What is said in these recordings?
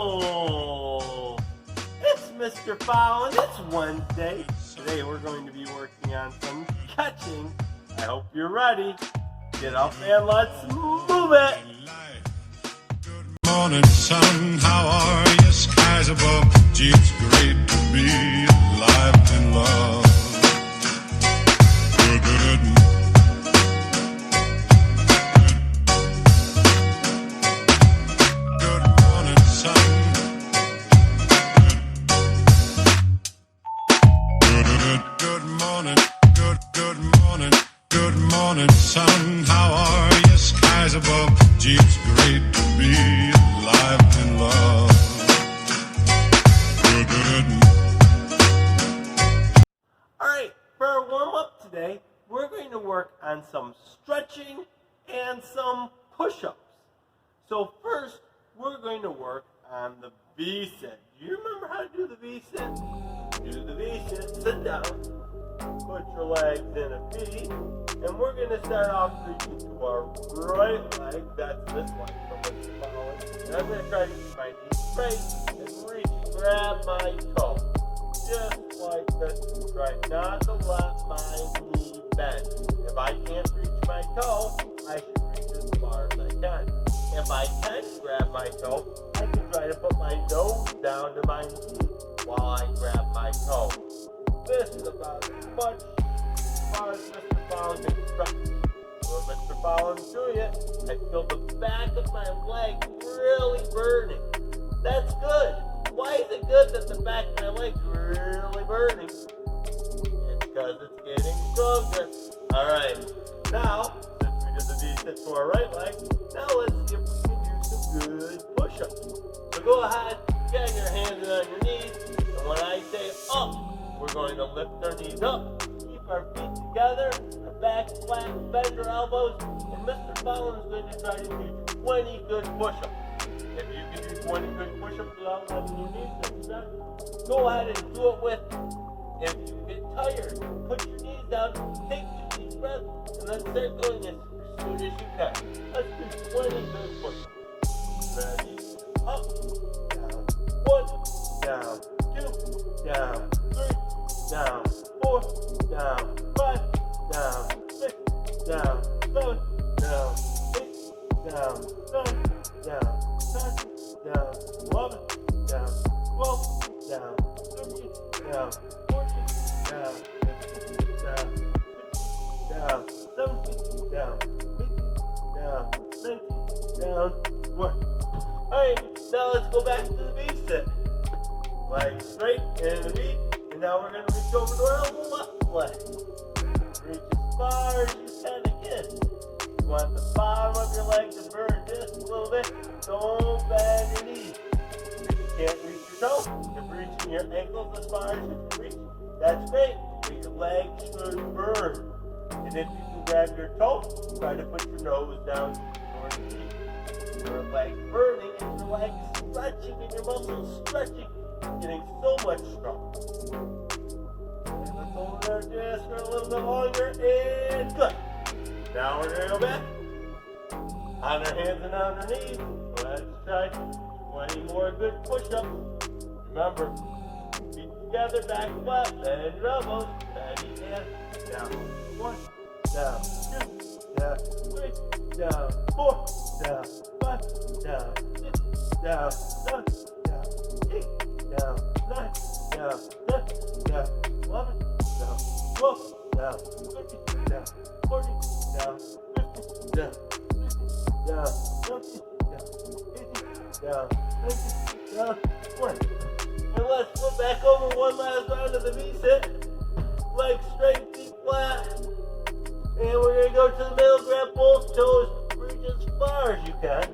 Hello! It's Mr. Fallon. It's Wednesday. Today we're going to be working on some catching. I hope you're ready. Get up and let's move it! Good morning, sun. How are you? Skies above. Gee, it's great to be alive and love. Good, good, good. Good morning, sun. Good, good, good morning. Good morning. Good morning, sun. How are you? Skies above. Gee, it's great to be alive and love. Good, good. Alright, for our warm-up today, we're going to work on some stretching and some push-ups. So first, we're going to work on the V-sit. Do you remember how to do the V-sit? Do the V-sit, sit down, put your legs in a V, and we're going to start off reaching to our right leg, that's this leg from which you're following, and I'm going to try to keep my knee straight and reach and grab my toe. Just like this, try not to let my knee bend. If I can't reach my toe, I should reach as far as I can. If I can grab my toe, I can try to put my nose down to my knee while I grab my toe. This is about as much as far as Mr. Fallon can stretch. Well, Mr. Fallon's doing it. I feel the back of my leg really burning. That's good. Why is it good that the back of my leg's really burning? It's because it's getting stronger. Alright, now, since we did the V-sit to our right leg, now let's see if we can do some good push-ups. So go ahead, get on your hands and on your knees, and when I say up, we're going to lift our knees up, keep our feet together, our back flat, bend our elbows, and Mr. Fallon is going to try to do 20 good push-ups. If you can do 20 good push-ups without letting your knees down, go ahead and do it with me. If you get tired, put your knees down, take 2 deep breaths, and then start going as soon as you can. Let's do 20 good push-ups. Ready? Up, down, 1, down, 2, down, 3, down, 4, down, 5, down, 6, down, 7, down, 8, down, 9, down, 10, down, 11, down, 12, down, 13, down, 14, down, 15, down, 16, down, 17, down, 18, down, 19, down, 1. Alright, now let's go back to the V-sit. Legs straight in the V, and now we're going to reach over to our left leg. Reach as far as you can again. You want the bottom of your leg to burn just a little bit. Don't bend your knees. If you can't reach your toe, you're reaching your ankles as far as you can reach. That's great, but your legs should burn. And if you can grab your toe, try to put your nose down towards your knee. Your legs burning and your legs stretching and your muscles stretching, getting so much stronger. And let's hold there just for a little bit longer, and good. Now we're going to go back on our hands and on our knees. Let's try 20 more good push-ups. Remember, feet together, back flat, bend your elbows, steady and down. 1, down, 2, down, 3, down, 4, down, 5, down, 6, down, 7, down, 8, down, 9, down, 10, down, 11, down, 12, down, 13, down, 14, down, 15, down, 16, down, 17, down, 18, down, 19, down, 20. And let's flip back over one last round of the V-sit. Legs straight, feet flat. And we're going to go to the middle, grab both toes, reach as far as you can.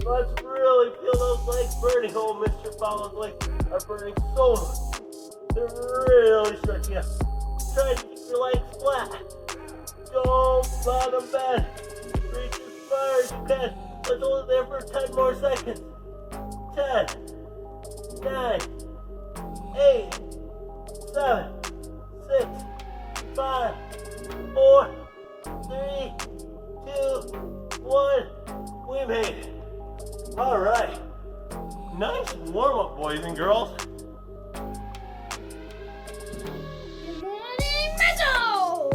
Let's really feel those legs burning. Oh, Mr. Fallon's legs are burning so much. They're really stretching out. Try to keep your legs flat. Don't let them bend. Reach as far as you can. Let's hold it there for 10 more seconds. 10, 9, 8, 7, 6, 5, 4, 3, 2, 1. We made it. All right. Nice warm-up, boys and girls. Good morning, Muscles!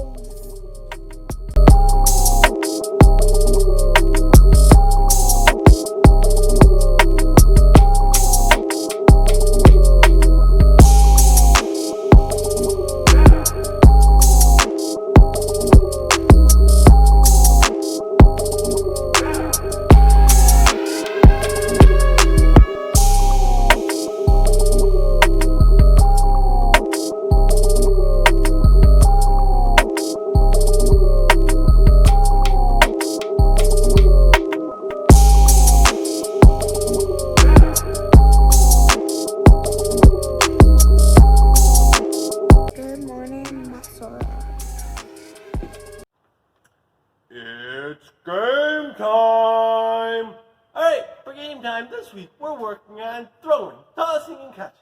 Good morning, Muscle. It's game time! Alright, for game time this week, we're working on throwing, tossing, and catching.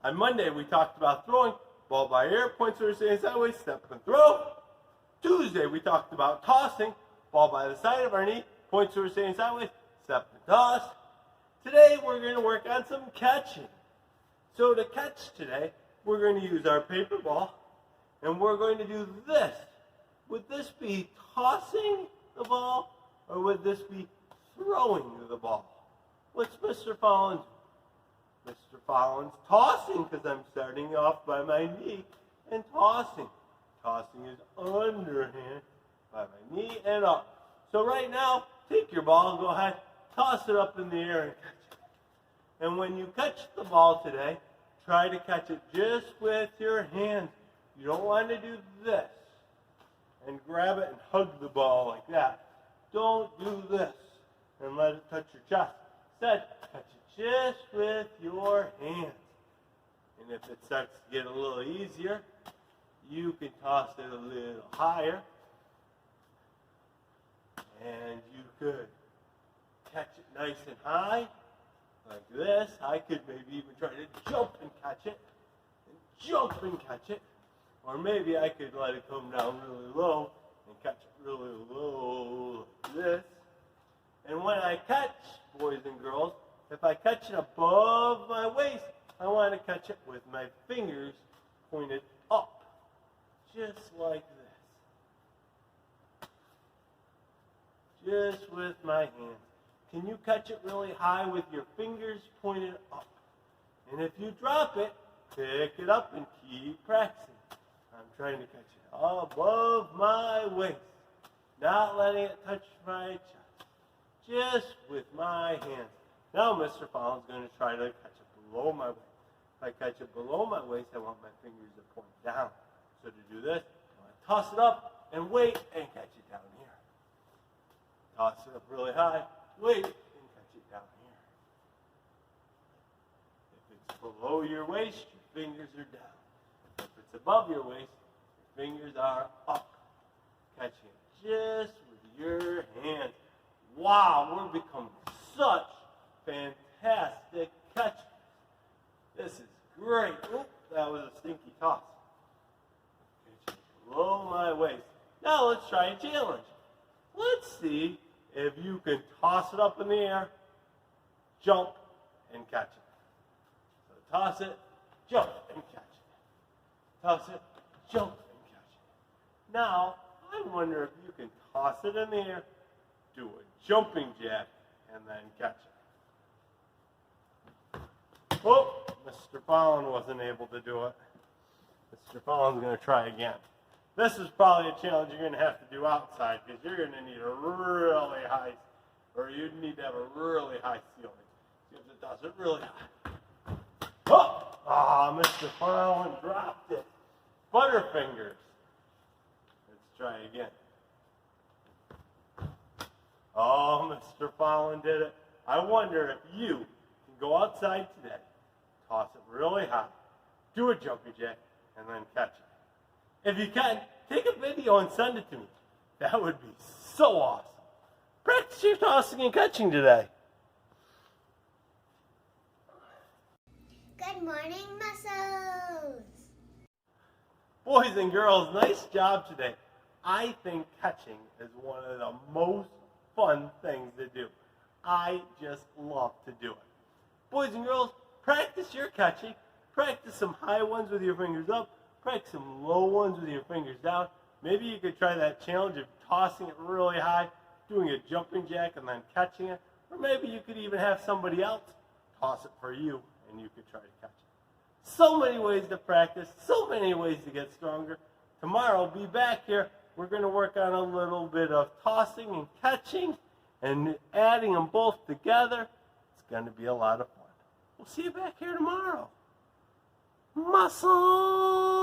On Monday, we talked about throwing, ball by air, points are staying sideways, step and throw. Tuesday, we talked about tossing, ball by the side of our knee, points are staying sideways, step and toss. Today, we're going to work on some catching. So to catch today, we're going to use our paper ball, and we're going to do this. Would this be tossing the ball, or would this be throwing the ball? What's Mr. Fallon do? Mr. Fallon's tossing, because I'm starting off by my knee and tossing. Tossing is underhand by my knee and up. So right now, take your ball and go ahead, toss it up in the air and catch it. And when you catch the ball today, try to catch it just with your hands. You don't want to do this and grab it and hug the ball like that. Don't do this and let it touch your chest. Instead, catch it just with your hands. And if it starts to get a little easier, you can toss it a little higher. And you could catch it nice and high, like this. I could maybe even try to jump and catch it. And jump and catch it. Or maybe I could let it come down really low and catch it really low like this. And when I catch, boys and girls, if I catch it above my waist, I want to catch it with my fingers pointed up. Just like this. Just with my hands. Can you catch it really high with your fingers pointed up? And if you drop it, pick it up and keep practicing. I'm trying to catch it above my waist, not letting it touch my chest, just with my hands. Now Mr. Fallon's going to try to catch it below my waist. If I catch it below my waist, I want my fingers to point down. So to do this, I want to toss it up and wait and catch it down here. Toss it up really high, wait, and catch it down here. If it's below your waist, your fingers are down. If it's above your waist, your fingers are up. Catching it just with your hands. Wow, we're becoming such fantastic catchers. This is great. Oop, that was a stinky toss. Catching it below my waist. Now let's try a challenge. Let's see if you can toss it up in the air, jump, and catch it. So toss it, jump, and catch it. Toss it, jump, and catch it. Now, I wonder if you can toss it in the air, do a jumping jack, and then catch it. Oh, Mr. Fallon wasn't able to do it. Mr. Fallon's going to try again. This is probably a challenge you're going to have to do outside because you're going to need a really high, or you need to have a really high ceiling. See if it does it really high. Oh, Mr. Fallon dropped it. Butterfingers. Let's try again. Oh, Mr. Fallon did it. I wonder if you can go outside today, toss it really high, do a jumping jack, and then catch it. If you can, take a video and send it to me. That would be so awesome. Practice your tossing and catching today. Good morning, Muscles! Boys and girls, nice job today. I think catching is one of the most fun things to do. I just love to do it. Boys and girls, practice your catching. Practice some high ones with your fingers up. Practice some low ones with your fingers down. Maybe you could try that challenge of tossing it really high, doing a jumping jack and then catching it. Or maybe you could even have somebody else toss it for you and you could try to catch it. So many ways to practice, so many ways to get stronger. Tomorrow, I'll be back here. We're going to work on a little bit of tossing and catching and adding them both together. It's going to be a lot of fun. We'll see you back here tomorrow. Muscles!